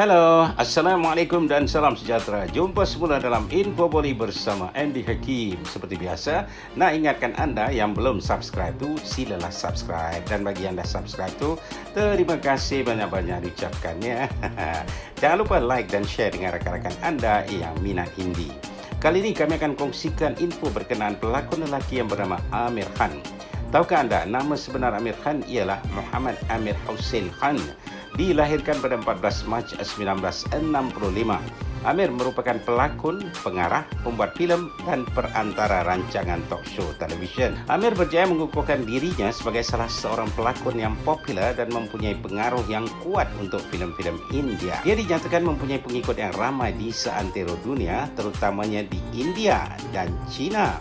Halo, Assalamualaikum dan salam sejahtera. Jumpa semula dalam Info Boli bersama Andy Hakim. Seperti biasa, nak ingatkan anda yang belum subscribe tu, silalah subscribe. Dan bagi yang dah subscribe tu, terima kasih banyak-banyak diucapkannya. Jangan lupa like dan share dengan rakan-rakan anda yang minat Hindi. Kali ini kami akan kongsikan info berkenaan pelakon lelaki yang bernama Aamir Khan. Tahukah anda, nama sebenar Aamir Khan ialah Muhammad Amir Hussain Khan. Dilahirkan pada 14 Mac 1965. Aamir merupakan pelakon, pengarah, pembuat filem dan perantara rancangan talk show televisyen. Aamir berjaya mengukuhkan dirinya sebagai salah seorang pelakon yang popular dan mempunyai pengaruh yang kuat untuk filem-filem India. Dia dinyatakan mempunyai pengikut yang ramai di seantero dunia, terutamanya di India dan China.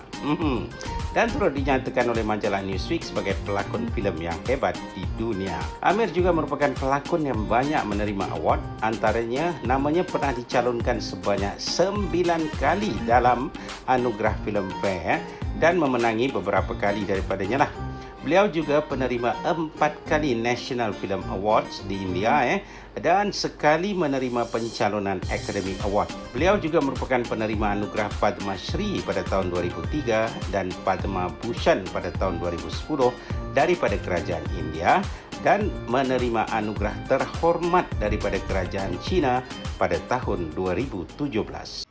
Dan turut dinyatakan oleh majalah Newsweek sebagai pelakon filem yang hebat di dunia. Aamir juga merupakan pelakon yang banyak menerima award, antaranya namanya pernah dicalonkan sebanyak 9 kali dalam anugerah Filmfare dan memenangi beberapa kali daripadanya lah. Beliau juga penerima 4 kali National Film Awards di India dan sekali menerima pencalonan Academy Award. Beliau juga merupakan penerima anugerah Padma Shri pada tahun 2003 dan Padma Bhushan pada tahun 2010 daripada Kerajaan India dan menerima anugerah terhormat daripada Kerajaan China pada tahun 2017.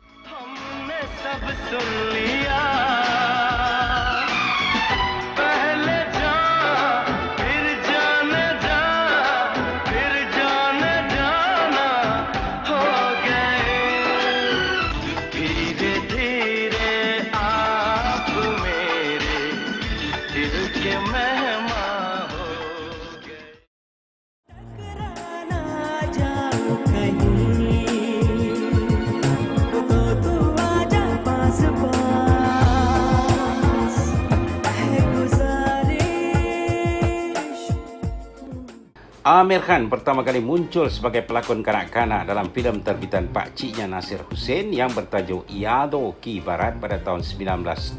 Aamir Khan pertama kali muncul sebagai pelakon kanak-kanak dalam filem terbitan pakciknya Nasir Hussain yang bertajuk Yaadon Ki Barat pada tahun 1973.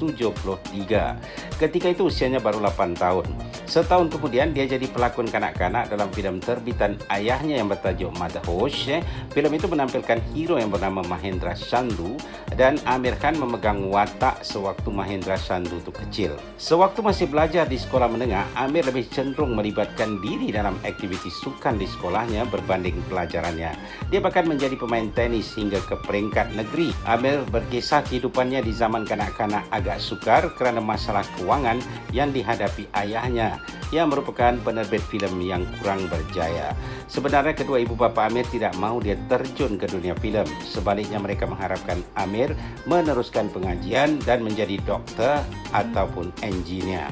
Ketika itu usianya baru 8 tahun. Setahun kemudian dia jadi pelakon kanak-kanak dalam filem terbitan ayahnya yang bertajuk Madhosh. Filem itu menampilkan hero yang bernama Mahendra Chandu dan Aamir Khan memegang watak sewaktu Mahendra Chandu itu kecil. Sewaktu masih belajar di sekolah menengah, Aamir lebih cenderung melibatkan diri dalam aktiviti sukan di sekolahnya berbanding pelajarannya. Dia bahkan menjadi pemain tenis hingga ke peringkat negeri. Aamir berkisah kehidupannya di zaman kanak-kanak agak sukar kerana masalah kewangan yang dihadapi ayahnya yang merupakan penerbit filem yang kurang berjaya. Sebenarnya kedua ibu bapa Aamir tidak mahu dia terjun ke dunia filem. Sebaliknya mereka mengharapkan Aamir meneruskan pengajian dan menjadi doktor ataupun engineer.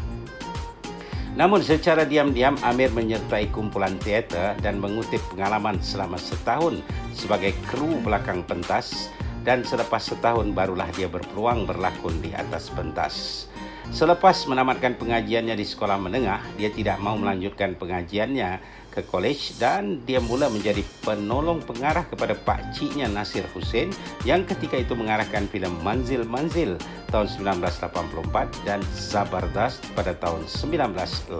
Namun secara diam-diam Aamir menyertai kumpulan teater dan mengutip pengalaman selama setahun sebagai kru belakang pentas dan selepas setahun barulah dia berpeluang berlakon di atas pentas. Selepas menamatkan pengajiannya di sekolah menengah, dia tidak mahu melanjutkan pengajiannya ke kolej dan dia mula menjadi penolong pengarah kepada pakciknya Nasir Hussain yang ketika itu mengarahkan filem Manzil Manzil tahun 1984 dan Zabardast pada tahun 1985.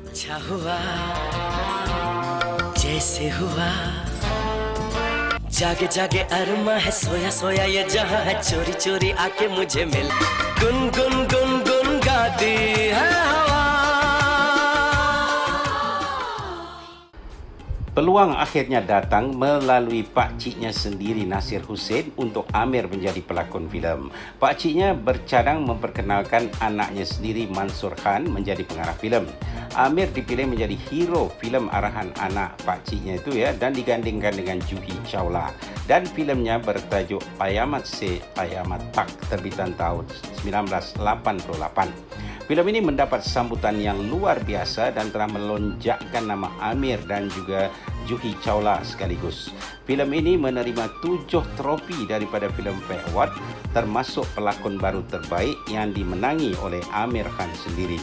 अच्छा हुआ जैसे हुआ जागे जागे अरमा है सोया सोया ये जहां है चोरी चोरी आके मुझे मिल गुन गुन गुन गुन गाती है हवा. Peluang akhirnya datang melalui pakciknya sendiri Nasir Hussain untuk Aamir menjadi pelakon filem. Pakciknya bercadang memperkenalkan anaknya sendiri Mansur Khan menjadi pengarah filem. Aamir dipilih menjadi hero filem arahan anak pakciknya itu dan digandingkan dengan Juhi Chawla. Dan filemnya bertajuk Ayamat Se Ayamat Tak terbitan tahun 1988. Filem ini mendapat sambutan yang luar biasa dan telah melonjakkan nama Aamir dan juga Juhi Chawla sekaligus. Filem ini menerima 7 trofi daripada Filmfare Award termasuk pelakon baru terbaik yang dimenangi oleh Aamir Khan sendiri.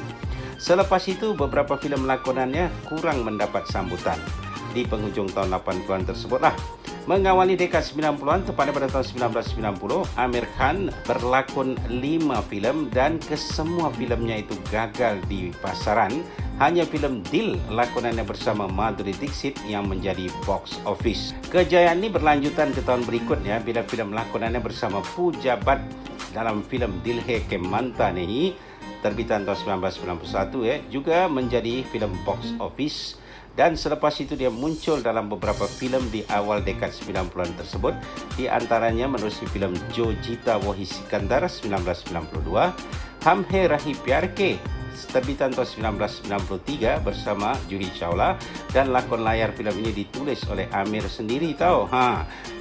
Selepas itu beberapa filem lakonannya kurang mendapat sambutan. Di penghujung tahun 80-an tersebutlah Mengawali dekad 90-an, tepatnya pada tahun 1990, Amir Khan berlakon 5 filem dan kesemua filmnya itu gagal di pasaran. Hanya filem Dil lakonannya bersama Madhuri Dixit yang menjadi box office. Kejayaan ini berlanjutan ke tahun berikutnya bila filem lakonannya bersama Pooja Bhatt dalam filem Dil Hai Ke Manta Nahi terbitan tahun 1991 juga menjadi filem box office. Dan selepas itu dia muncul dalam beberapa filem di awal dekad 90-an tersebut, di antaranya menerusi filem Jo Jita Wahi Sikandar 1992, Hum Hai Rahi Pyar Ke terbitan tahun 1993 bersama Juhi Chawla, dan lakon layar filem ini ditulis oleh Amir sendiri tahu.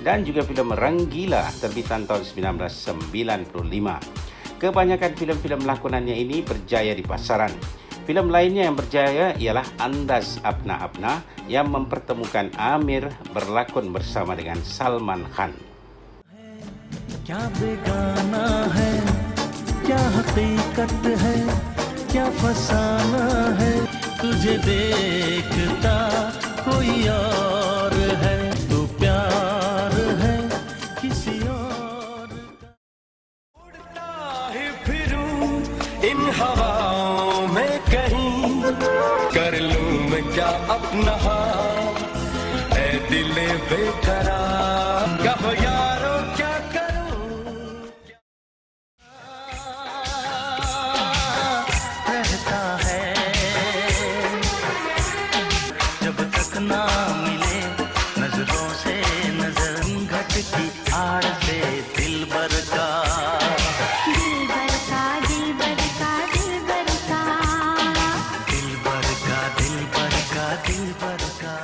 Dan juga filem Ranggila terbitan tahun 1995. Kebanyakan filem-filem lakonannya ini berjaya di pasaran. Filem lainnya yang berjaya ialah Andaz Apna Apna yang mempertemukan Amir berlakon bersama dengan Salman Khan. क्या बेगाना है, क्या हकीकत है, क्या फसाना है, तुझे देखता कोई और है, तू प्यार है किसी और का। उड़ता ही फिरूं इन हवाओं में कहीं, कर लूं मैं क्या अपना हाल, ऐ दिले बेकरार, कहो यारो क्या रहता है जब तक ना मिले नजरों से नजर, घटती आड़ से दिल भर का, दिल भर का, दिल भर का, दिल भर का, दिल भर का, दिल भर का, दिल भर का।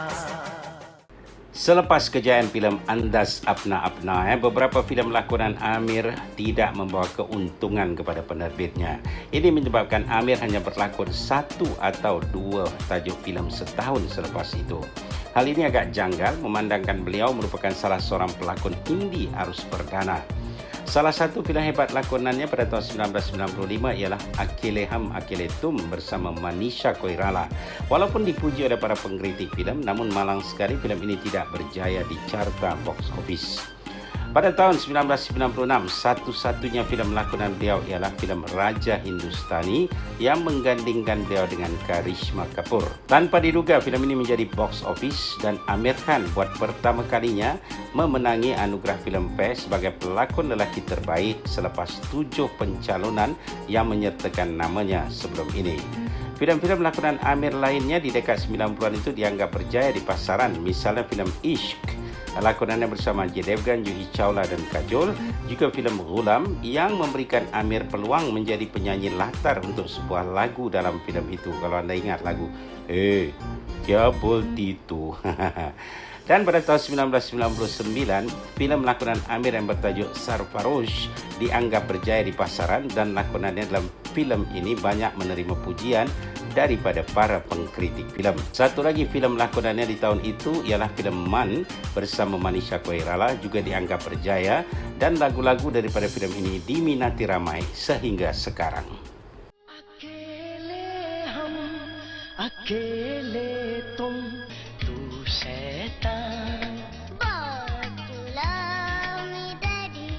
Selepas kejayaan filem Andaz Apna Apna, beberapa filem lakonan Amir tidak membawa keuntungan kepada penerbitnya. Ini menyebabkan Amir hanya berlakon 1 atau 2 tajuk filem setahun selepas itu. Hal ini agak janggal memandangkan beliau merupakan salah seorang pelakon Hindi arus perdana. Salah satu filem hebat lakonannya pada tahun 1995 ialah Akele Hum Akele Tum bersama Manisha Koirala. Walaupun dipuji oleh para pengkritik filem, namun malang sekali filem ini tidak berjaya di carta box office. Pada tahun 1996, satu-satunya filem lakonan beliau ialah filem Raja Hindustani yang menggandingkan beliau dengan Karishma Kapoor. Tanpa diduga, filem ini menjadi box office dan Amir Khan buat pertama kalinya memenangi anugerah Filmfare sebagai pelakon lelaki terbaik selepas 7 pencalonan yang menyertakan namanya sebelum ini. Filem-filem lakonan Amir lainnya di dekad 90-an itu dianggap berjaya di pasaran, misalnya filem Ishq lakonannya bersama Ajay Devgan, Juhi Chawla dan Kajol, juga filem Ghulam yang memberikan Amir peluang menjadi penyanyi latar untuk sebuah lagu dalam filem itu. Kalau anda ingat lagu Kya Bolti Tu. Dan pada tahun 1999, filem lakonan Amir yang bertajuk Sarfarosh dianggap berjaya di pasaran dan lakonannya dalam filem ini banyak menerima pujian daripada para pengkritik filem. Satu lagi filem lakonannya di tahun itu ialah filem Man bersama Manisha Koirala, juga dianggap berjaya dan lagu-lagu daripada filem ini diminati ramai sehingga sekarang. अकेले हम अकेले तुम तू शैतान But you love me, Daddy.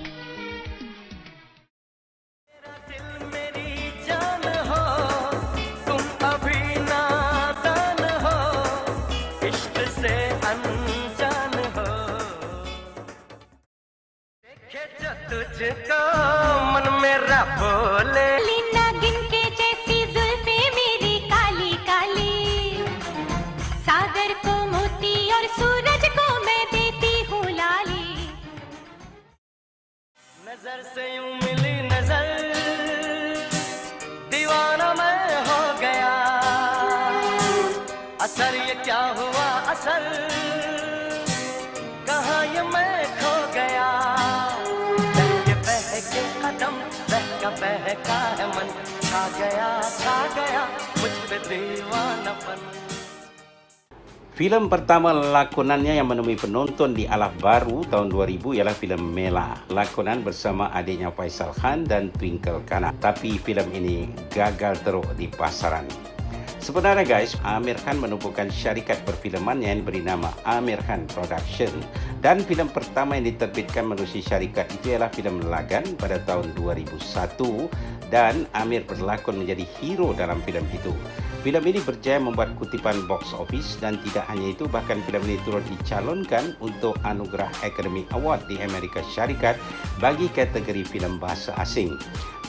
मेरा दिल मेरी जान हो, तुम अभी नादान हो, इश्क से अनजान हो, देखे जो तुझको मन मेरा बोले नागिन के जैसी जुल्फे मेरी काली काली, सागर को मोती और सूरज को मैं देती हूँ लाली। नजर से यूं मिली नजर, दीवाना मैं हो गया, असर ये क्या हुआ असर, कहाँ ये मैं खो गया, बहके बहके कदम बहका है मन, छा गया मुझ पे दीवानापन. Filem pertama lakonannya yang menemui penonton di alam baru tahun 2000 ialah filem Mela, lakonan bersama adiknya Faisal Khan dan Twinkle Khanna. Tapi filem ini gagal teruk di pasaran. Sebenarnya guys, Amir Khan menubuhkan syarikat perfilman yang diberi nama Amir Khan Production, dan filem pertama yang diterbitkan menerusi syarikat itu ialah filem Lagan pada tahun 2001, dan Amir berlakon menjadi hero dalam filem itu. Filem ini berjaya membuat kutipan box office, dan tidak hanya itu, bahkan filem ini turut dicalonkan untuk anugerah Academy Award di Amerika Syarikat bagi kategori filem bahasa asing.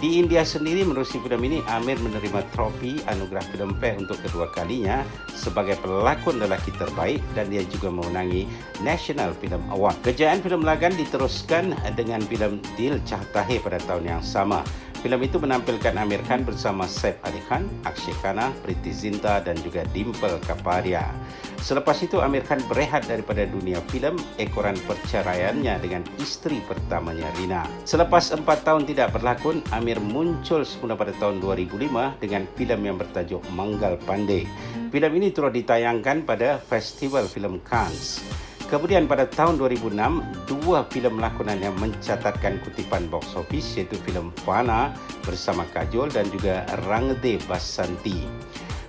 Di India sendiri menerusi filem ini, Amir menerima trofi anugerah Filmfare untuk kedua kalinya sebagai pelakon lelaki terbaik, dan dia juga memenangi National Film Award. Kejayaan filem Lagan diteruskan dengan filem Dil Chahta Hai pada tahun yang sama. Filem itu menampilkan Amir Khan bersama Saif Ali Khan, Akshay Khanna, Preity Zinta dan juga Dimple Kapadia. Selepas itu Amir Khan berehat daripada dunia filem ekoran perceraiannya dengan isteri pertamanya Rina. Selepas 4 tahun tidak berlakon, Amir muncul semula pada tahun 2005 dengan filem yang bertajuk Mangal Pandey. Filem ini turut ditayangkan pada Festival Filem Cannes. Kemudian pada tahun 2006, 2 filem lakonan yang mencatatkan kutipan box office, iaitu filem Fana bersama Kajol dan juga Rang De Basanti.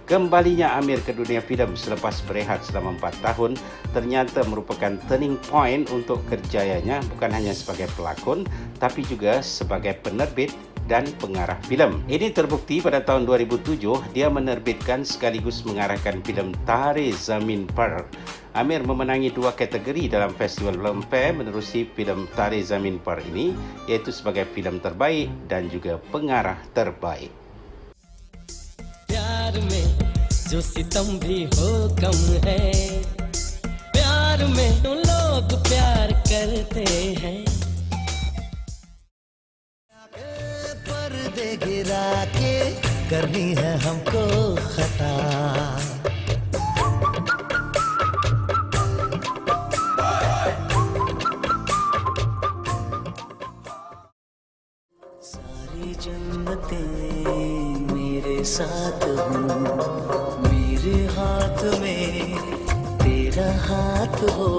Kembalinya Amir ke dunia filem selepas berehat selama 4 tahun ternyata merupakan turning point untuk kerjayanya, bukan hanya sebagai pelakon tapi juga sebagai penerbit dan pengarah filem. Ini terbukti pada tahun 2007 dia menerbitkan sekaligus mengarahkan filem Tare Zameen Par. Amir memenangi 2 kategori dalam Festival Filmfare menerusi filem Tare Zameen Par ini, iaitu sebagai filem terbaik dan juga pengarah terbaik. प्यार में जो सितम भी हो कम है, प्यार में जो लोग प्यार करते हैं, पर्दे गिरा के करनी है हमको खता। सारी जन्नतें मेरे साथ हूँ, मेरे हाथ में तेरा हाथ हो,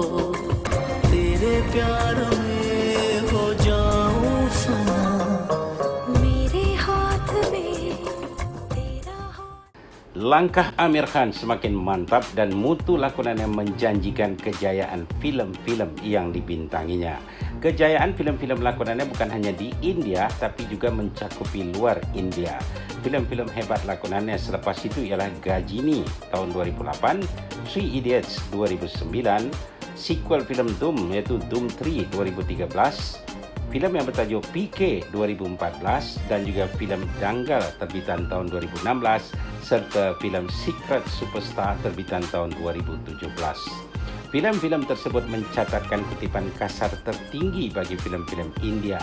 तेरे प्यार में हो जाऊं फना, मेरे हाथ में तेरा हाथ. Langkah Amir Khan semakin mantap dan mutu lakonannya menjanjikan kejayaan filem-filem yang dibintanginya. Kejayaan filem-filem lakonannya bukan hanya di India tapi juga mencakupi luar India. Filem-filem hebat lakonannya selepas itu ialah Gajini tahun 2008, Three Idiots 2009, sequel filem Doom iaitu Doom 3 2013, filem yang bertajuk PK 2014 dan juga filem Dangal terbitan tahun 2016 serta filem Secret Superstar terbitan tahun 2017. Filem-filem tersebut mencatatkan kutipan kasar tertinggi bagi filem-filem India.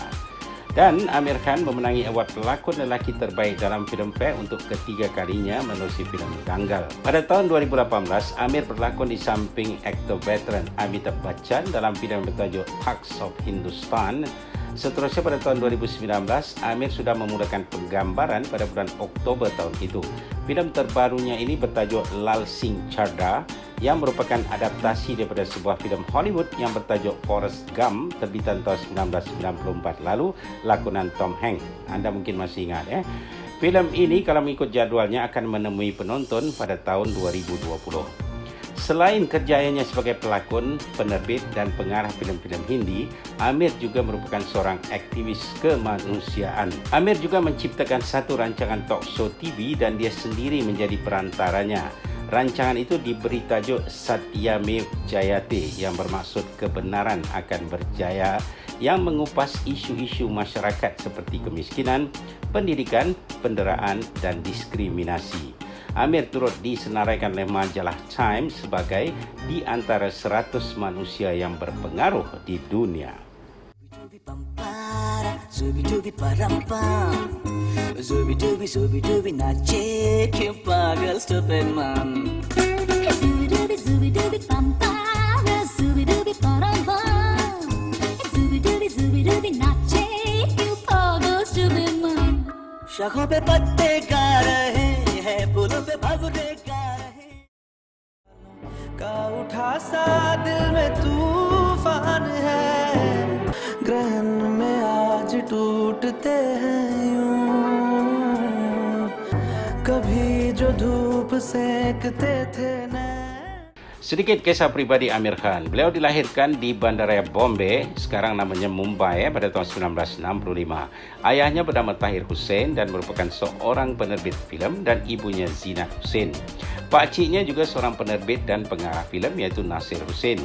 Dan Amir Khan memenangi award pelakon lelaki terbaik dalam Filmfare untuk ketiga kalinya menerusi filem Dangal. Pada tahun 2018, Amir berlakon di samping aktor veteran Amitabh Bachchan dalam filem bertajuk Thugs of Hindustan. Seterusnya pada tahun 2019, Amir sudah memulakan penggambaran pada bulan Oktober tahun itu. Filem terbarunya ini bertajuk Lal Singh Chaddha yang merupakan adaptasi daripada sebuah filem Hollywood yang bertajuk Forrest Gump terbitan tahun 1994 lalu, lakonan Tom Hanks. Anda mungkin masih ingat ya. Filem ini kalau mengikut jadualnya akan menemui penonton pada tahun 2020. Selain kerjayanya sebagai pelakon, penerbit dan pengarah filem-filem Hindi, Amir juga merupakan seorang aktivis kemanusiaan. Amir juga menciptakan satu rancangan talk show TV dan dia sendiri menjadi perantaranya. Rancangan itu diberi tajuk Satyamev Jayate yang bermaksud kebenaran akan berjaya, yang mengupas isu-isu masyarakat seperti kemiskinan, pendidikan, penderaan dan diskriminasi. Amir turut disenaraikan oleh majalah Time sebagai di antara 100 manusia yang berpengaruh di dunia. शाखों पे पत्ते गा रहे हैं, फूलों पे भंवरे गा रहे का उठा सा दिल में तूफान है, ग्रहण में आज टूटते हैं यूं, कभी जो धूप सेकते थे नैन। Sedikit kisah pribadi Amir Khan. Beliau dilahirkan di Bandaraya Bombay, sekarang namanya Mumbai pada tahun 1965. Ayahnya bernama Tahir Hussein dan merupakan seorang penerbit filem dan ibunya Zina Hussein. Pakciknya juga seorang penerbit dan pengarah filem iaitu Nasir Hussein.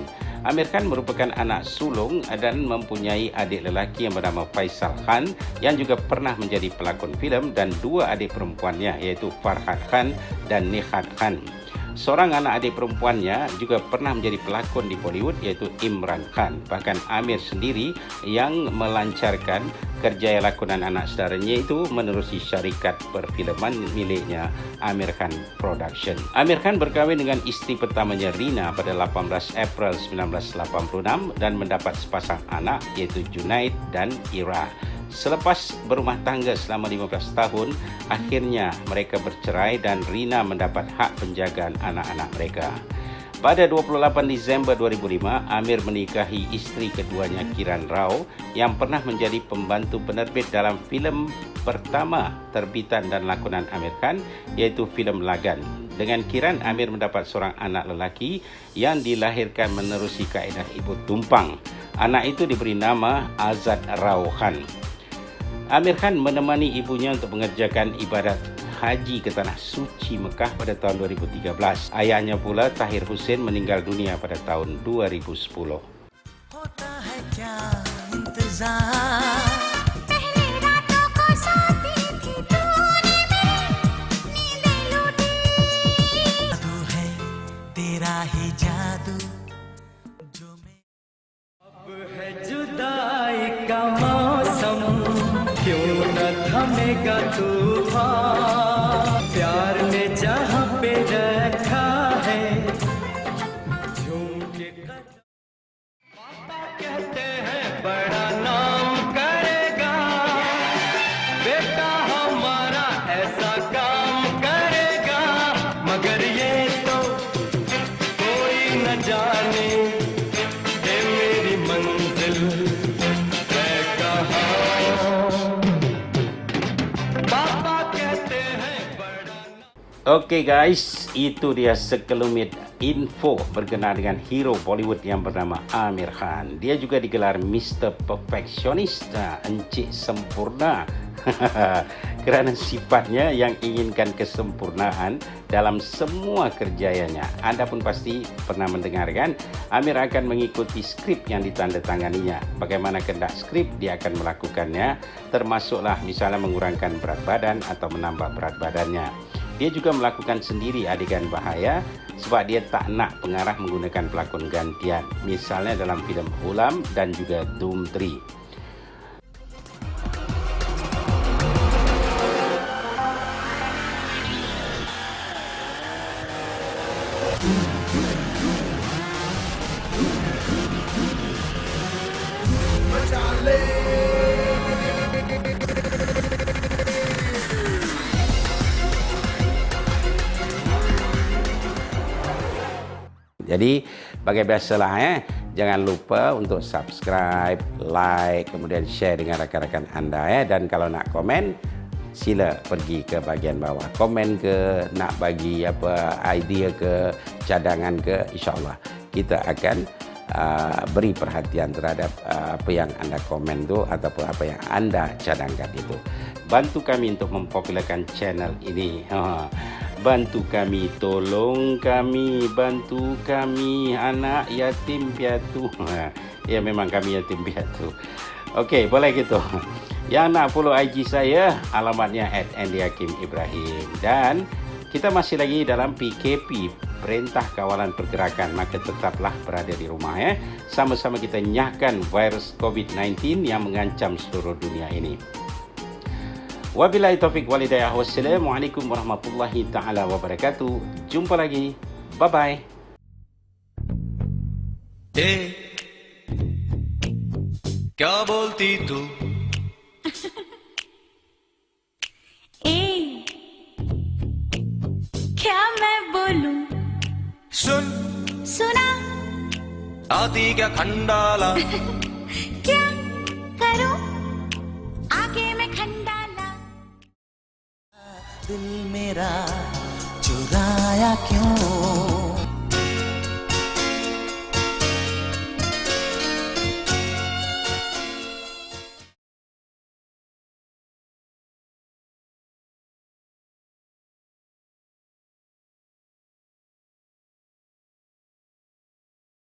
Amir Khan merupakan anak sulung dan mempunyai adik lelaki yang bernama Faisal Khan yang juga pernah menjadi pelakon filem dan dua adik perempuannya iaitu Farhad Khan dan Nihat Khan. Seorang anak adik perempuannya juga pernah menjadi pelakon di Bollywood iaitu Imran Khan. Bahkan Amir sendiri yang melancarkan kerjaya lakonan anak saudaranya itu menerusi syarikat perfilman miliknya Amir Khan Production. Amir Khan berkahwin dengan isteri pertamanya Rina pada 18 April 1986 dan mendapat sepasang anak iaitu Junaid dan Ira. Selepas berumah tangga selama 15 tahun, akhirnya mereka bercerai dan Rina mendapat hak penjagaan anak-anak mereka. Pada 28 Disember 2005, Amir menikahi isteri keduanya Kiran Rao yang pernah menjadi pembantu penerbit dalam filem pertama terbitan dan lakonan Amir Khan iaitu filem Lagan. Dengan Kiran, Amir mendapat seorang anak lelaki yang dilahirkan menerusi kaedah ibu tumpang. Anak itu diberi nama Azad Rao Khan. Amir Khan menemani ibunya untuk mengerjakan ibadat haji ke Tanah Suci Mekah pada tahun 2013. Ayahnya pula, Tahir Hussein, meninggal dunia pada tahun 2010. होता है क्या इंतजार पहले रातों को सोती थी तूने मेरी नींदें लूटी जादू है तेरा ही जादू जो मैं अब है जुदाई का मौसम, क्यों न थमेगा तूफान। प्यार ने जहाँ पे रखा है झूम के कदम। पापा कहते हैं बड़ा नाम करेगा, बेटा हमारा ऐसा काम करेगा, मगर ये तो कोई न जाने ये मेरी मंजिल है कहाँ। पापा कहते हैं बड़ा Okey guys, itu dia sekelumit info berkenaan dengan hero Bollywood yang bernama Amir Khan. Dia juga digelar Mr. Perfectionist, Encik Sempurna. Kerana sifatnya yang inginkan kesempurnaan dalam semua kerjayanya. Anda pun pasti pernah mendengarkan Amir akan mengikuti skrip yang ditandatanganinya. Bagaimana kehendak skrip dia akan melakukannya, termasuklah misalnya mengurangkan berat badan atau menambah berat badannya. Dia juga melakukan sendiri adegan bahaya sebab dia tak nak pengarah menggunakan pelakon gantian. Misalnya dalam filem Hulam dan juga Doom 3. Jadi bagai biasalah jangan lupa untuk subscribe, like, kemudian share dengan rakan-rakan anda dan kalau nak komen sila pergi ke bahagian bawah. Komen ke, nak bagi apa idea ke, cadangan ke, insya-Allah kita akan beri perhatian terhadap apa yang anda komen tu ataupun apa yang anda cadangkan itu. Bantu kami untuk mempopularkan channel ini. Bantu kami, tolong kami, bantu kami, anak yatim piatu. Ya memang kami yatim piatu. Okey, boleh gitu. Yang nak follow IG saya, alamatnya @andyhakimibrahim. Dan kita masih lagi dalam PKP, Perintah Kawalan Pergerakan. Maka tetaplah berada di rumah Sama-sama kita nyahkan virus COVID-19 yang mengancam seluruh dunia ini. Wabillahi taufiq walhidayah. Wassalamualaikum warahmatullahi taala wabarakatuh. Jumpa lagi. Bye bye. क्या बोलती तू? क्या मैं बोलूं? सुन सुना? आती क्या खंडाला? क्या करूं? आगे मैं खंडाला। दिल मेरा मुस्कुराया क्यों